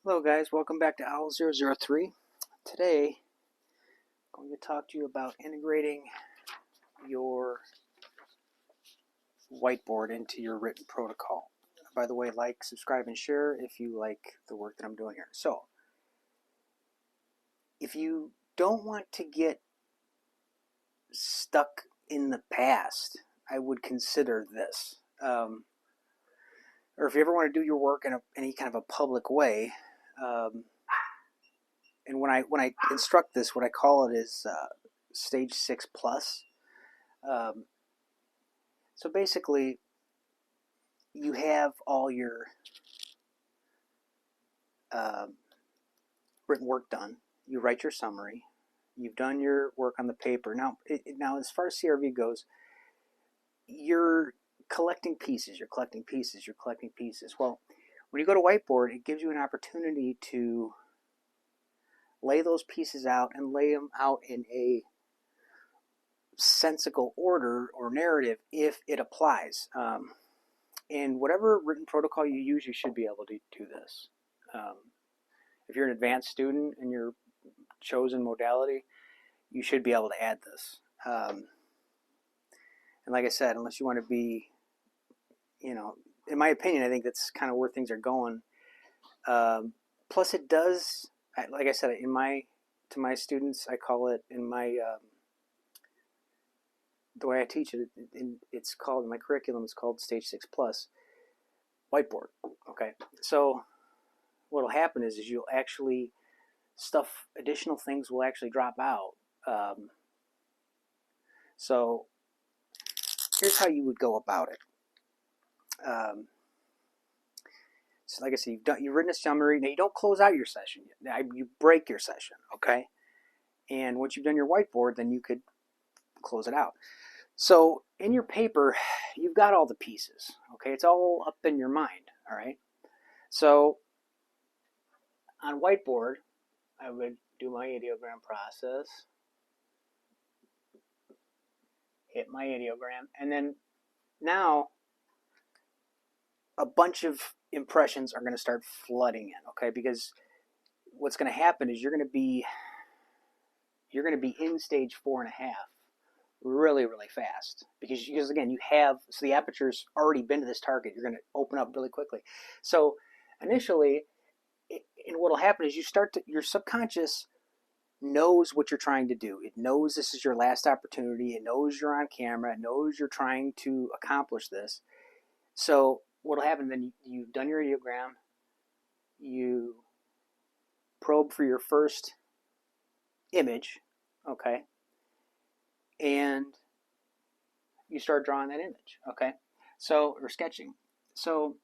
Hello guys, welcome back to Owl003. Today I'm going to talk to you about integrating your whiteboard into your written protocol. By the way, like, subscribe, and share if you like the work that I'm doing here. So, if you don't want to get stuck in the past, I would consider this. Or if you ever want to do your work in any kind of a public way, and when I instruct this, what I call it is stage 6 plus. So basically, you have all your written work done. You write your summary. You've done your work on the paper. Now, as far as CRV goes, you're collecting pieces. You're collecting pieces. You're collecting pieces. Well, when you go to whiteboard, it gives you an opportunity to lay those pieces out and lay them out in a sensical order or narrative if it applies. And whatever written protocol you use, you should be able to do this. If you're an advanced student in your chosen modality, you should be able to add this. And like I said, unless you want to be, in my opinion, I think that's kind of where things are going. Plus, it does, like I said, to my students, I call it in my the way I teach it, it's called, in my curriculum, it's called Stage 6 Plus Whiteboard. Okay, so what will happen is you'll actually, additional things will actually drop out. So here's how you would go about it. So like I said, you've written a summary. Now you don't close out your session. You break your session, okay? And once you've done your whiteboard, then you could close it out. So in your paper, you've got all the pieces, okay? It's all up in your mind, all right? So on whiteboard, I would do my ideogram process, hit my ideogram, and then now a bunch of impressions are going to start flooding in, okay? Because what's going to happen is you're going to be in stage 4.5 really, really fast because again, so the aperture's already been to this target. You're going to open up really quickly. So initially, and what'll happen is your subconscious knows what you're trying to do. It knows this is your last opportunity. It knows you're on camera. It knows you're trying to accomplish this. So what'll happen then, you've done your ideogram, you probe for your first image, okay, and you start drawing that image, okay, or sketching. So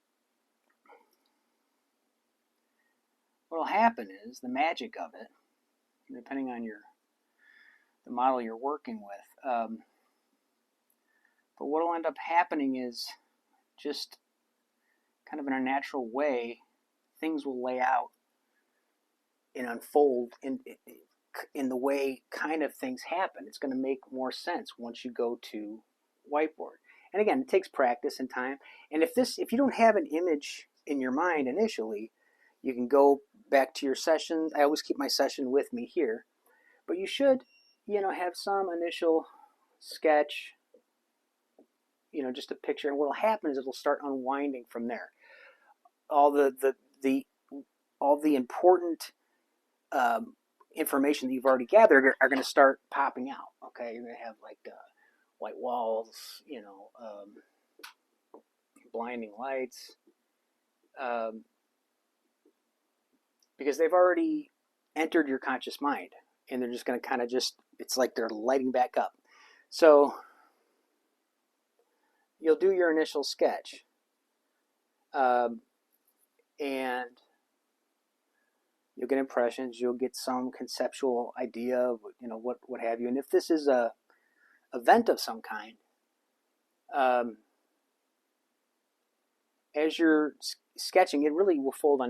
what'll happen is the magic of it, depending on the model you're working with, but what'll end up happening is just kind of in a natural way, things will lay out and unfold in the way kind of things happen. It's going to make more sense once you go to whiteboard. And again, it takes practice and time. And if you don't have an image in your mind initially, you can go back to your session. I always keep my session with me here, but you should, have some initial sketch, just a picture. And what will happen is it'll start unwinding from there. All the important information that you've already gathered are going to start popping out. Okay, you're going to have like white walls, blinding lights, because they've already entered your conscious mind, and they're just going to kind of it's like they're lighting back up. So you'll do your initial sketch, and you'll get impressions. You'll get some conceptual idea of what have you. And if this is a event of some kind, as you're sketching, it really will unfold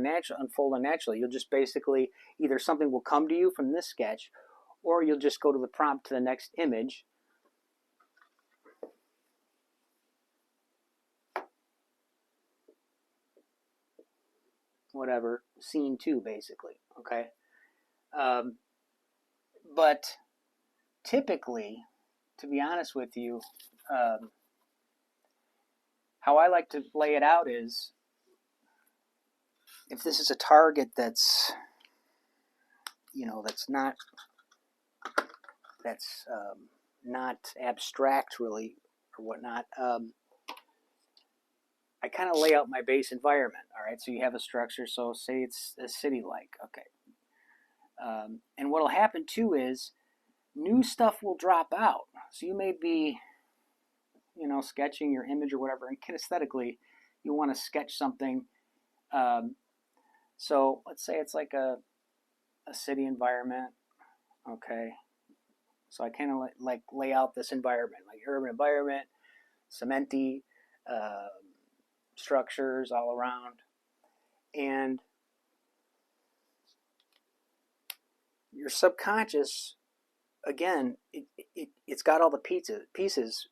unnaturally. You'll just basically, either something will come to you from this sketch, or you'll just go to the prompt to the next image. whatever, scene 2, basically, okay? But typically, to be honest with you, how I like to lay it out is, if this is a target that's, that's not abstract really or whatnot, I kind of lay out my base environment. All right, so you have a structure. So say it's a city-like. Okay, and what'll happen too is new stuff will drop out. So you may be, sketching your image or whatever, and kinesthetically, you want to sketch something. So let's say it's like a city environment. Okay, so I kind of like lay out this environment, like urban environment, cementy. Structures all around, and your subconscious, again, it's got all the pieces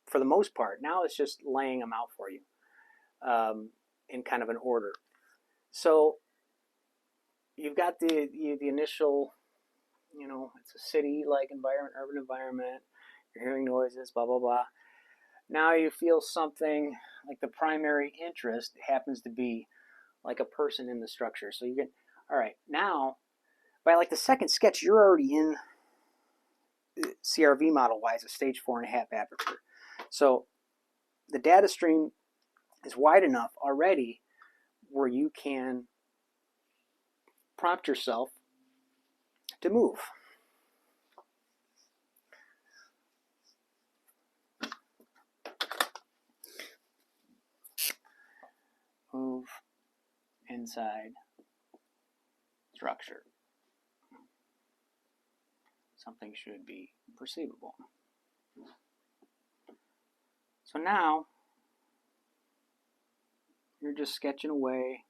for the most part. Now it's just laying them out for you in kind of an order. So you've got the initial, it's a city-like environment, urban environment. You're hearing noises, blah blah blah. Now you feel something like the primary interest happens to be like a person in the structure. So you get, all right, now by like the second sketch, you're already in CRV model-wise a stage 4.5 aperture. So the data stream is wide enough already where you can prompt yourself to move. Move inside structure. Something should be perceivable. So now you're just sketching away.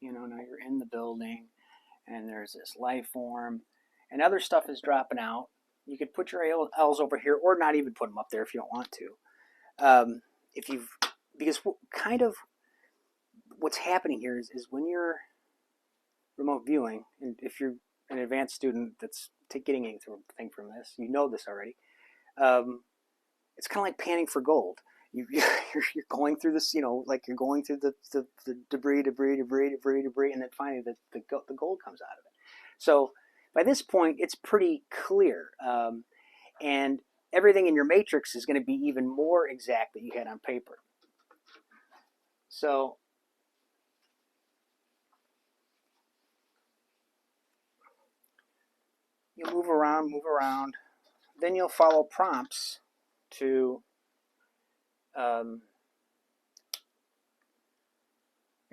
Now you're in the building and there's this life form and other stuff is dropping out. You could put your L's over here or not even put them up there if you don't want to. Because kind of what's happening here is when you're remote viewing, and if you're an advanced student that's getting anything from this, you know this already. It's kind of like panning for gold. You're going through this, like you're going through the debris, and then finally the gold comes out of it. So by this point, it's pretty clear, and everything in your matrix is going to be even more exact than you had on paper. So you'll move around, then you'll follow prompts to okay,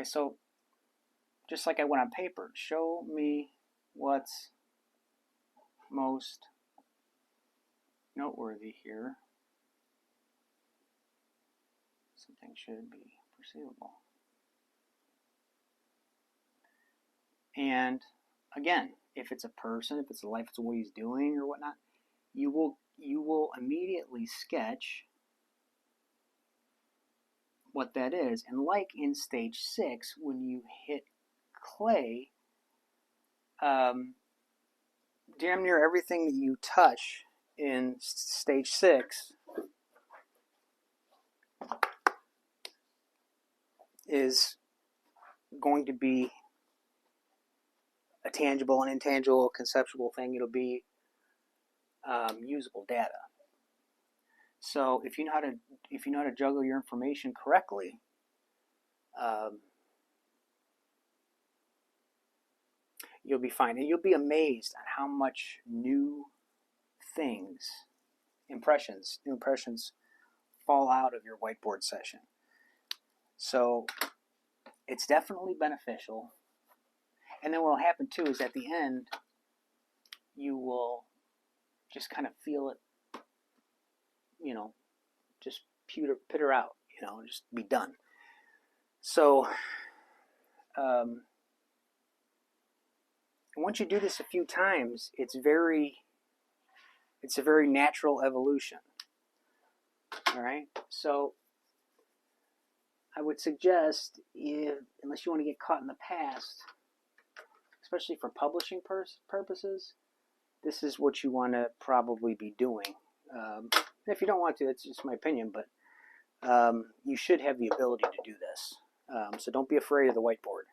so just like I went on paper, show me what's most noteworthy here. Something should be perceivable. And again, if it's a person, if it's a life, if it's what he's doing or whatnot, you will immediately sketch what that is. And like in stage 6, when you hit clay, damn near everything that you touch in stage 6 is going to be a tangible and intangible conceptual thing. It'll be usable data. So if you know how to juggle your information correctly, you'll be fine, and you'll be amazed at how much new things, new impressions fall out of your whiteboard session. So it's definitely beneficial. And then what will happen too is at the end, you will just kind of feel it, just peter out, just be done. So once you do this a few times, it's a very natural evolution. All right. So I would suggest, unless you want to get caught in the past, especially for publishing purposes, this is what you want to probably be doing. If you don't want to, it's just my opinion, but you should have the ability to do this. So don't be afraid of the whiteboard.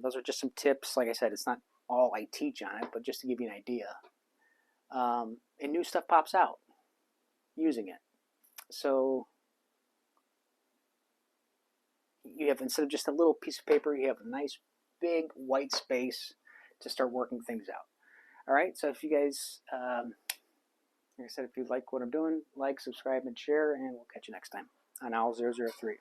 Those are just some tips. Like I said, it's not all I teach on it, but just to give you an idea. And new stuff pops out using it. So you have, instead of just a little piece of paper, you have a nice big white space to start working things out. All right, so if you guys, like I said, if you like what I'm doing, like, subscribe, and share, and we'll catch you next time on Owl003.